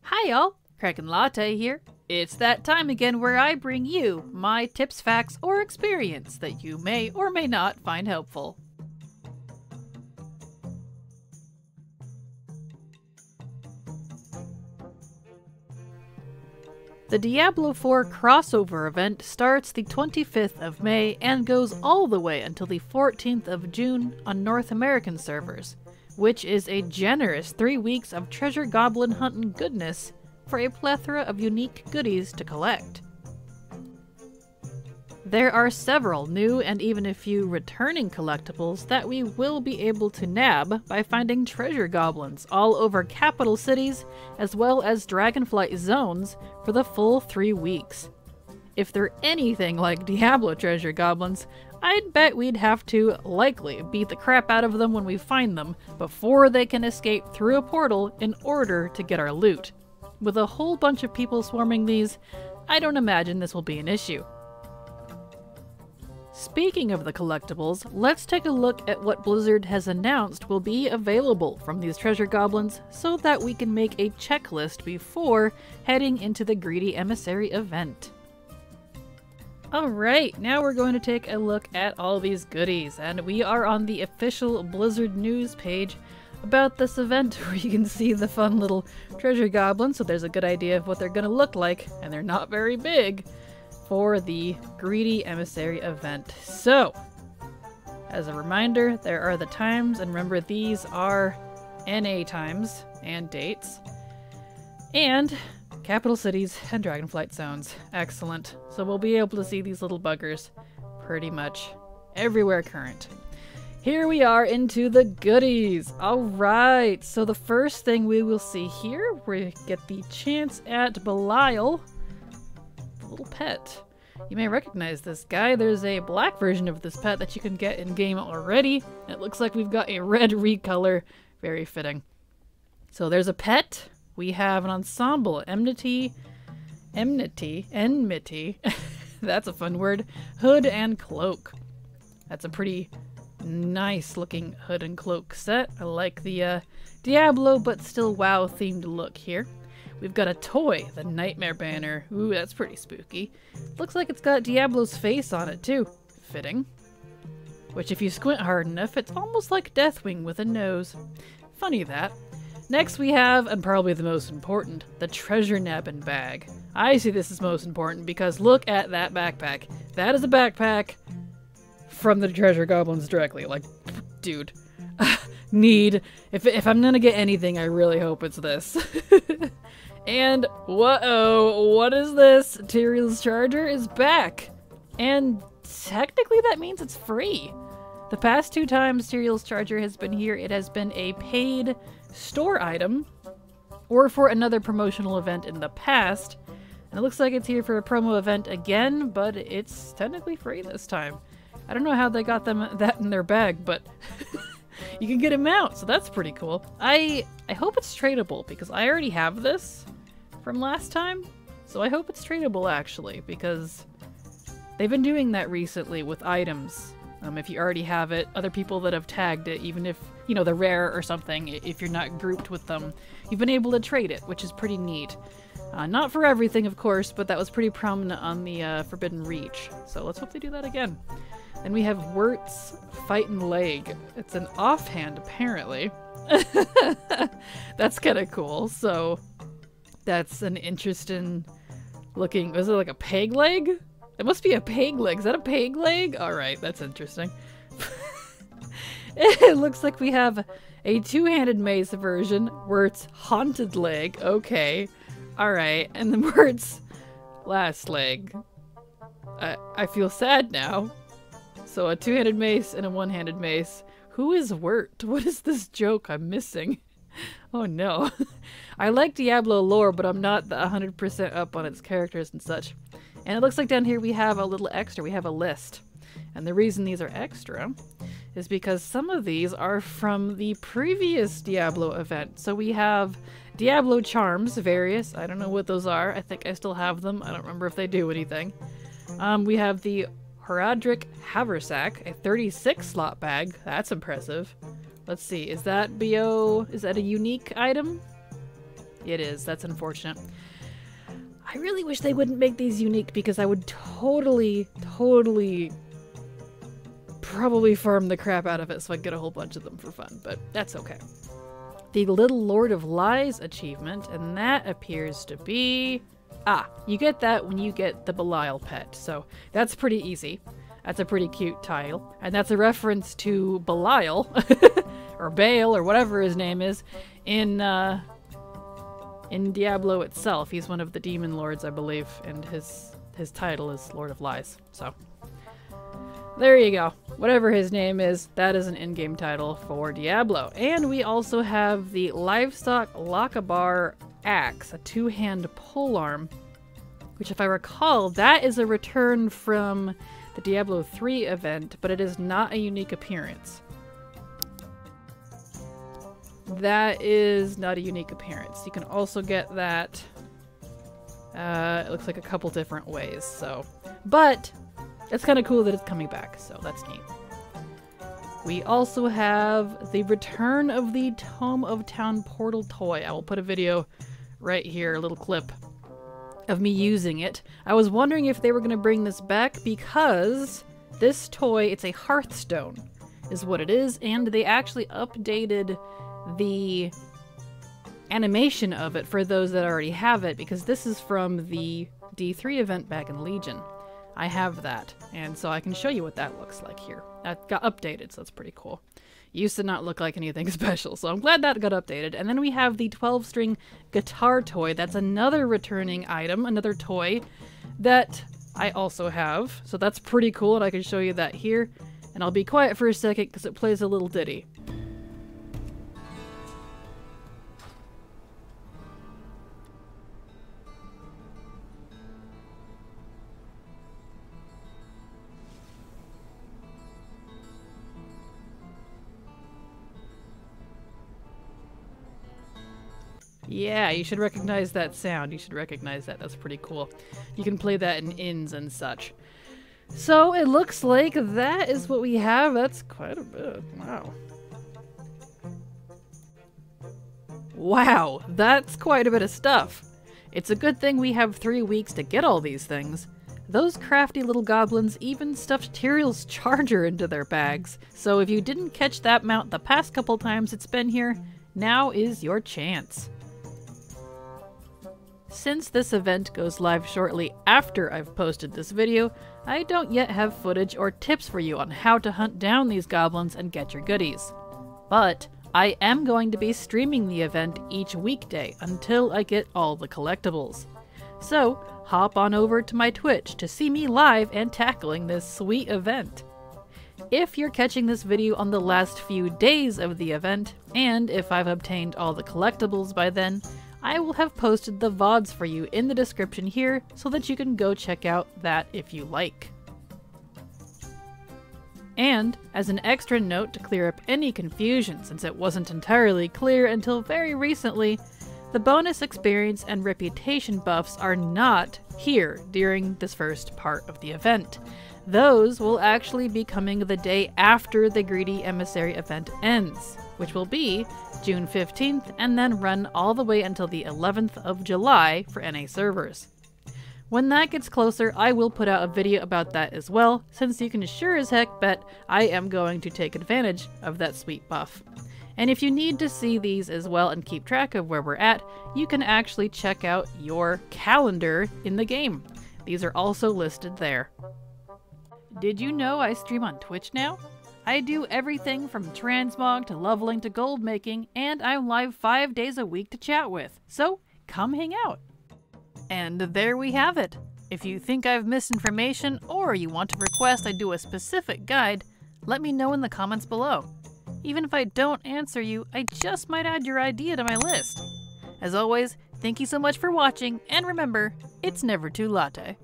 Hi y'all, Kraken Latte here. It's that time again where I bring you my tips, facts, or experience that you may or may not find helpful. The Diablo IV crossover event starts the 25th of May and goes all the way until the 14th of June on North American servers, which is a generous 3 weeks of treasure goblin hunting goodness for a plethora of unique goodies to collect. There are several new and even a few returning collectibles that we will be able to nab by finding treasure goblins all over capital cities as well as Dragonflight zones for the full 3 weeks. If they're anything like Diablo treasure goblins, I'd bet we'd have to likely beat the crap out of them when we find them before they can escape through a portal in order to get our loot. With a whole bunch of people swarming these, I don't imagine this will be an issue. Speaking of the collectibles, let's take a look at what Blizzard has announced will be available from these treasure goblins so that we can make a checklist before heading into the Greedy Emissary event. Alright, now we're going to take a look at all these goodies, and we are on the official Blizzard news page about this event where you can see the fun little treasure goblins, so there's a good idea of what they're going to look like, and they're not very big, for the Greedy Emissary event. So, as a reminder, there are the times, and remember these are NA times and dates, and capital cities and Dragonflight zones. Excellent. So we'll be able to see these little buggers pretty much everywhere current. Here we are into the goodies. Alright, so the first thing we will see here, we get the chance at Belial, the little pet. You may recognize this guy. There's a black version of this pet that you can get in game already. It looks like we've got a red recolor. Very fitting. So there's a pet. We have an ensemble, enmity, that's a fun word, hood and cloak. That's a pretty nice looking hood and cloak set. I like the Diablo but still WoW themed look here. We've got a toy, the Nightmare Banner. Ooh, that's pretty spooky. Looks like it's got Diablo's face on it too. Fitting. Which if you squint hard enough, it's almost like Deathwing with a nose. Funny that. Next we have, and probably the most important, the treasure nabbing bag. I see this as most important because look at that backpack. That is a backpack from the treasure goblins directly. Like, dude. If I'm gonna get anything, I really hope it's this. And, whoa, what is this? Tyrael's Charger is back. And technically that means it's free. The past 2 times Tyrael's Charger has been here, it has been a paid store item, or for another promotional event in the past. And it looks like it's here for a promo event again, but it's technically free this time. I don't know how they got them that in their bag, but you can get them out, so that's pretty cool. I hope it's tradable, because I already have this from last time, so I hope it's tradable actually, because they've been doing that recently with items. If you already have it, other people that have tagged it, even if, you know, they're rare or something, if you're not grouped with them, you've been able to trade it, which is pretty neat. Not for everything, of course, but that was pretty prominent on the Forbidden Reach. So let's hope they do that again. And we have Wirt's Fightin' Leg. It's an offhand, apparently. That's kind of cool. So that's an interesting looking... Is it like a peg leg? It must be a peg leg. Is that a peg leg? Alright, that's interesting. It looks like we have a 2-handed mace version, Wirt's Haunted Leg. Okay. Alright, and then Wirt's last leg. I feel sad now. So a 2-handed mace and a 1-handed mace. Who is Wirt? What is this joke I'm missing? Oh no. I like Diablo lore, but I'm not 100% up on its characters and such. And it looks like down here we have a little extra. We have a list. And the reason these are extra is because some of these are from the previous Diablo event. So we have Diablo charms, various. I don't know what those are. I think I still have them. I don't remember if they do anything. We have the Horadric Haversack, a 36 slot bag. That's impressive. Let's see, is that BO, is that a unique item? It is. That's unfortunate. I really wish they wouldn't make these unique because I would totally probably farm the crap out of it so I get a whole bunch of them for fun, but that's okay. The Little Lord of Lies achievement, and that appears to be... you get that when you get the Belial pet, so that's pretty easy. That's a pretty cute tile, and that's a reference to Belial, or Baal, or whatever his name is, in Diablo itself. He's one of the demon lords, I believe, and his title is Lord of Lies, so... There you go. Whatever his name is, that is an in-game title for Diablo. And we also have the Livestock Lochabar Axe, a two-hand polearm, which if I recall, that is a return from the Diablo 3 event, but it is not a unique appearance. That is not a unique appearance. You can also get that, it looks like a couple different ways, so. But it's kind of cool that it's coming back, so that's neat. We also have the return of the Tome of Town portal toy. I will put a video right here, a little clip of me using it. I was wondering if they were going to bring this back because this toy, it's a Hearthstone, is what it is, and they actually updated the animation of it for those that already have it because this is from the D3 event back in Legion. I have that, and so I can show you what that looks like here. That got updated, so that's pretty cool. Used to not look like anything special, so I'm glad that got updated. And then we have the 12-string guitar toy. That's another returning item, another toy that I also have. So that's pretty cool, and I can show you that here. And I'll be quiet for a second because it plays a little ditty. Yeah, you should recognize that sound. You should recognize that. That's pretty cool. You can play that in inns and such. So it looks like that is what we have. That's quite a bit. Wow. Wow, that's quite a bit of stuff. It's a good thing we have 3 weeks to get all these things. Those crafty little goblins even stuffed Tyrael's charger into their bags. So if you didn't catch that mount the past couple times it's been here, now is your chance. Since this event goes live shortly after I've posted this video, I don't yet have footage or tips for you on how to hunt down these goblins and get your goodies. But I am going to be streaming the event each weekday until I get all the collectibles. So hop on over to my Twitch to see me live and tackling this sweet event. If you're catching this video on the last few days of the event, and if I've obtained all the collectibles by then, I will have posted the VODs for you in the description here so that you can go check out that if you like. And, as an extra note to clear up any confusion since it wasn't entirely clear until very recently, the bonus experience and reputation buffs are not here during this first part of the event. Those will actually be coming the day after the Greedy Emissary event ends, which will be June 15th and then run all the way until the 11th of July for NA servers. When that gets closer, I will put out a video about that as well, since you can sure as heck bet I am going to take advantage of that sweet buff. And if you need to see these as well and keep track of where we're at, you can actually check out your calendar in the game. These are also listed there. Did you know I stream on Twitch now? I do everything from transmog to leveling to gold making, and I'm live 5 days a week to chat with, so come hang out. And there we have it. If you think I've missed information or you want to request I do a specific guide, let me know in the comments below. Even if I don't answer you, I just might add your idea to my list. As always, thank you so much for watching, and remember, it's never too latte.